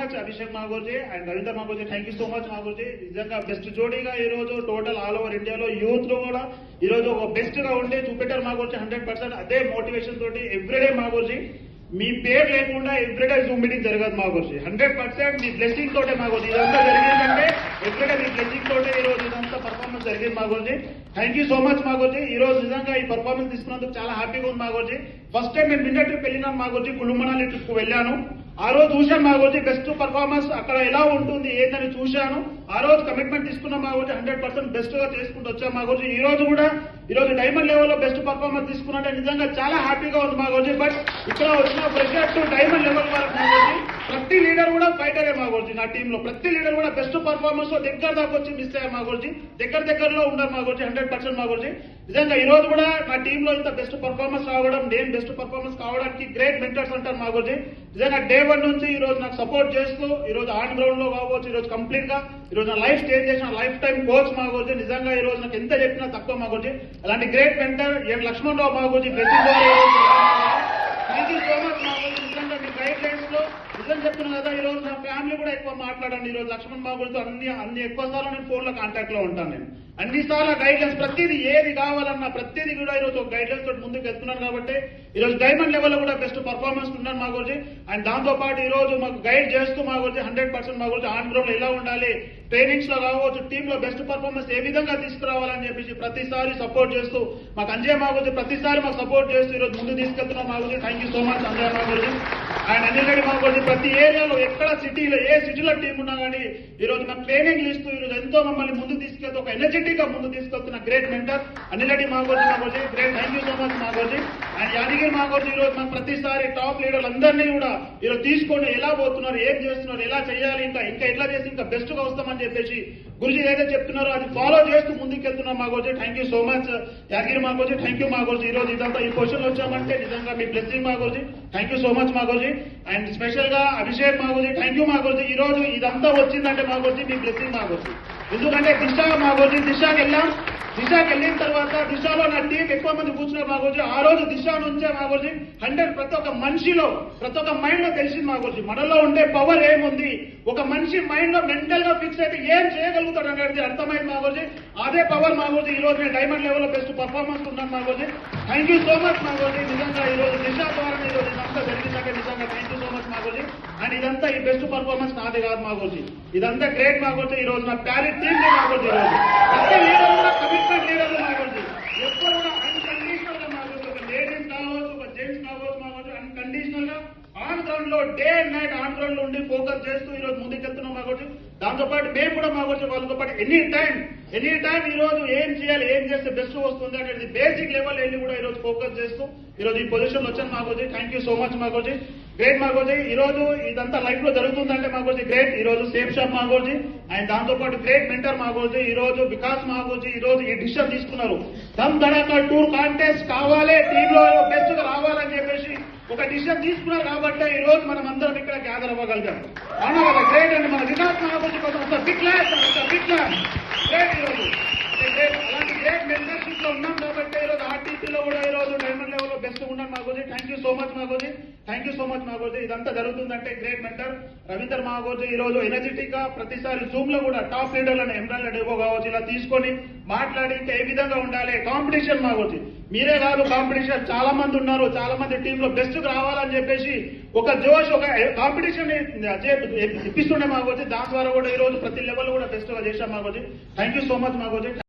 Much Abhishek మాగోజీ and Ravinder మాగోజీ. Thank you so much మాగోజీ. నిజంగా బెస్ట్ జోడీగా ఈ రోజు టోటల్ ఆల్ ఓవర్ ఇండియాలో యూత్ లో కూడా ఈ రోజు ఒక బెస్ట్ గా ఉండి చూపెట్టారు మాగోజీ. 100% అదే మోటివేషన్ తోటి ఎవ్రీడే మాగోజీ. మీ పేరు లేకుండా ఎవ్రీడే జూమ్ మీటింగ్ జరగదు మాగోజీ. 100% మీ బ్లెస్సింగ్ తోటే మాగోజీ ఇదంతా జరిగిందంటే ఎవ్రీడే మీ బ్లెస్సింగ్ తోటే ఈ రోజు ఇదంతా పర్ఫార్మెన్స్ జరిగింది మాగోజీ. థ్యాంక్ యూ సో మచ్ మాగోజీ. ఈ రోజు నిజంగా ఈ పర్ఫార్మెన్స్ తీసుకున్నందుకు చాలా హ్యాపీగా ఉంది మాగోజీ. ఫస్ట్ టైం నేను నిన్న ట్రిప్ వెళ్ళినాను మాగోజీ, కులు మనాలి ట్రిప్ కు వెళ్ళాను. ఆ రోజు చూశాను మాగోజీ బెస్ట్ పర్ఫార్మెన్స్ అక్కడ ఎలా ఉంటుంది ఏంటని చూశాను. ఆ రోజు కమిట్మెంట్ తీసుకున్నాం మాగోజీ. 100% బెస్ట్ గా చేసుకుంటూ వచ్చాం మాగోజీ. ఈ రోజు కూడా ఈ రోజు డైమండ్ లెవెల్లో బెస్ట్ పర్ఫార్మెన్స్ తీసుకున్నట్టే నిజంగా చాలా హ్యాపీగా ఉంది మాగోజీ. బట్ ఇక్కడ వచ్చిన ప్రెషర్ టు డైమండ్ లెవెల్ వరకు మాగోజీ ప్రతి లీడర్ కూడా ఫైటరే మాగోజీ. నా టీంలో ప్రతి లీడర్ కూడా బెస్ట్ పర్ఫార్మెన్స్ లో దగ్గర దాకా వచ్చి మిస్ అయ్యారు మాగోజీ. దగ్గరలో ఉన్నారు మాగోజీ. 100% మాగోజీ. నిజంగా ఈ రోజు కూడా నా టీంలో ఇంత బెస్ట్ పర్ఫార్మెన్స్ రావడం, నేను బెస్ట్ పర్ఫార్మెన్స్ కావడానికి గ్రేట్ మెంటర్స్ అంటారు మాగోజీ. నిజంగా డే 1 నుంచి ఈ రోజు నాకు సపోర్ట్ చేస్తూ ఈ రోజు ఆన్ గ్రౌండ్ లో కావచ్చు, ఈ రోజు కంప్లీట్ గా ఈ రోజు నా లైఫ్ చేంజ్ చేసిన లైఫ్ టైం కోచ్ మాగోజీ. నిజంగా ఈ రోజు నాకు ఎంత చెప్పినా తక్కువ మాగోజీ. అలాంటి great mentor N Lakshman Rao మాగోజీ. థ్యాంక్ యూ సో మచ్ మాగోజీ. నిజంగా మీ గైడ్ లైన్స్ లో నిజం చెప్తున్నాను కదా, ఈ రోజు నా ఫ్యామిలీ కూడా ఎక్కువ మాట్లాడండి. ఈ రోజు లక్ష్మణ్ మాగోజీతో అన్ని ఎక్కువ సార్లు నేను ఫోన్ లో కాంటాక్ట్ లో ఉంటాను. నేను అన్నిసార్లు గైడ్ లైన్స్ ప్రతిదీ ఏది కావాలన్నా ప్రతిదీ కూడా ఈ రోజు ఒక గైడ్ లైన్స్ తోటి ముందుకు వెళ్తున్నాను కాబట్టి ఈ రోజు డైమండ్ లెవెల్ లో కూడా బెస్ట్ పర్ఫార్మెన్స్ ఉన్నాను మాగోజీ. అండ్ దాంతో పాటు ఈ రోజు మాకు గైడ్ చేస్తూ మాగోజీ 100% మాగోజీ ఆన్ గ్రౌండ్ లో ఎలా ఉండాలి, ట్రైనింగ్స్ లో కావచ్చు, టీమ్ లో బెస్ట్ పర్ఫార్మెన్స్ ఏ విధంగా తీసుకురావాలని చెప్పేసి ప్రతిసారి సపోర్ట్ చేస్తూ మాకు అంజయ్ మాగోజీ ప్రతిసారి మాకు సపోర్ట్ చేస్తూ ఈ రోజు ముందు తీసుకెళ్తున్నాం మాగోజీ. Thank you so much Anjay మాగోజీ. అండ్ అనిల్ రెడ్డి మాగోజీ ప్రతి ఏరియాలో ఎక్కడ సిటీలో ఏ సిటీలో టీం ఉన్నా కానీ ఈ రోజు మాకు ట్రైనింగ్ ఇస్తూ ఈ రోజు ఎంతో మమ్మల్ని ముందు తీసుకెళ్తూ ఒక ఎనర్జెటిక్ గా ముందు తీసుకెళ్తున్న గ్రేట్ మెంటర్ అనిల్ రెడ్డి మాగోజీ. Great thank you so much మాగోజీ. అండ్ యాదగిరి మాగోజీ ఈ రోజు మాకు ప్రతిసారి టాప్ లీడర్లు అందరినీ కూడా ఈరోజు తీసుకొని ఎలా పోతున్నారు, ఏం చేస్తున్నారు, ఎలా చేయాలి, ఇంకా ఎట్లా చేసి ఇంకా బెస్ట్ గా వస్తామని చెప్పేసి గురుజీ ఏదైతే చెప్తున్నారో అది ఫాలో చేస్తూ ముందుకెళ్తున్నాం మాగోజీ. Thank you so much Yadagiri మాగోజీ. థ్యాంక్ యూ మాగోజీ. ఈ రోజు ఇదంతా ఈ క్వశ్చన్ వచ్చామంటే నిజంగా మీ బ్లెస్సింగ్ మాగోజీ. థ్యాంక్ యూ సో మచ్ మాగోజీ. అండ్ స్పెషల్ గా అభిషేక్ మాగోజీ. థ్యాంక్ యూ మాగోజీ. ఈ రోజు ఇదంతా వచ్చిందంటే మాగోజీ మీ బ్లెస్సింగ్ మాగోజీ. ఎందుకంటే దిశకి వెళ్ళిన తర్వాత దిశలో నా టీం ఎక్కువ మంది కూర్చున్నారు మాగోజీ. ఆ రోజు దిశ నుంచే మాగోజీ 100 ప్రతి ఒక్క మనిషిలో ప్రతి ఒక్క మైండ్ లో తెలిసింది మాగోజీ మనలో ఉండే పవర్ ఏముంది, ఒక మనిషి మైండ్ లో మెంటల్ గా ఫిక్స్ అయితే ఏం చేయగలుగుతాడు అనేది అర్థమైంది మాగోజీ. అదే పవర్ మాగోజీ. ఈ రోజు నేను డైమండ్ లెవెల్ లో బెస్ట్ పర్ఫార్మెన్స్ ఉన్నాను మాగోజీ. థ్యాంక్ యూ సో మచ్ మాగోజీ. నిజంగా ఈ రోజు దిశ ద్వారా ఈ రోజు ఇదంతా జరిగిందంటే నిజంగా థ్యాంక్ యూ సో మచ్ మాగోజీ. అండ్ ఇదంతా ఈ బెస్ట్ పర్ఫార్మెన్స్ నాది కాదు మాగోజీ, ఇదంతా గ్రేట్ మాగోజీ. ఈ రోజు నా ప్యారీ టీమ్ మాగోజీ. ఈ రోజు ప్రతి లీడర్ కూడా కమిట్మెంట్ లీడర్లు మాగోజీ. ఎప్పుడు కూడా అన్కండిషనల్ గా మాగోజీ. ఒక లేడీస్ కావచ్చు, ఒక జెంట్స్ కావచ్చు మాగోజీ. అన్కండిషనల్ గా ఆన్ గ్రౌండ్ లో day and night on ground లో ఉండి ఫోకస్ చేస్తూ ఈ రోజు ముందుకెళ్తున్నాం మాగోజీ. దాంతో పాటు మేము కూడా మాగోజీ వాళ్ళతో పాటు ఎనీ టైం ఈ రోజు ఏం చేయాలి, ఏం చేస్తే బెస్ట్ వస్తుంది అనేది బేసిక్ లెవెల్ వెళ్ళి కూడా ఈ రోజు ఫోకస్ చేస్తూ ఈ రోజు ఈ పొజిషన్ లో వచ్చాను మాగోజీ. థ్యాంక్ యూ సో మచ్ మాగోజీ. గ్రేట్ మాగోజీ. ఈ రోజు ఇదంతా లైఫ్ లో జరుగుతుందంటే మాగోజీ గ్రేట్. ఈ రోజు సేఫ్ షాప్ మాగోజీ అండ్ దాంతో పాటు గ్రేట్ మెంటర్ మాగోజీ. ఈ రోజు వికాస్ మాగోజీ ఈ రోజు ఈ డిసిషన్ తీసుకున్నారు. దమ్ ధడాకా టూర్ కాంటెస్ట్ కావాలి, టీమ్ లో బెస్ట్ గా రావాలని చెప్పేసి ఒక డిసిషన్ తీసుకున్నారు కాబట్టి ఈ రోజు మనం అందరం ఇక్కడ గ్యాదర్ అవ్వగలిగాం. అవునా కదా? గ్రేట్ అండి. మన వికాస్ మాగోజీ కోసం బిగ్ క్లాస్ గ్రేట్. ఈ రోజు అలాంటి గ్రేట్ మెంటర్షిప్ లో ఉన్నాం కాబట్టి ఈ రోజు ఆర్టీసీలో కూడా ఈ రోజు డైమండ్ లెవెల్ లో బెస్ట్ ఉన్నాం మాగోజీ. థ్యాంక్ యూ సో మచ్ మాగోజీ. థ్యాంక్ యూ సో మచ్ మాగోజీ. ఇదంతా జరుగుతుందంటే గ్రేట్ మెంటర్ రవీందర్ మాగోజీ ఈ రోజు ఎనర్జెటిక్ గా ప్రతిసారి జూమ్ లో కూడా టాప్ లీడర్లను ఎమ్రాన్ డెవో కావచ్చు ఇలా తీసుకొని మాట్లాడి ఇంకా ఏ విధంగా ఉండాలి. కాంపిటీషన్ మాగోజీ మీరే కాదు, కాంపిటీషన్ చాలా మంది ఉన్నారు, చాలా మంది టీమ్ లో బెస్ట్ రావాలని చెప్పేసి ఒక జోష్ ఒక కాంపిటీషన్ ఇప్పిస్తుండే మాగోజీ. దాని ద్వారా కూడా ఈ రోజు ప్రతి లెవెల్ కూడా బెస్ట్ గా చేశాం మాగోజీ. Thank you so much మాగోజీ.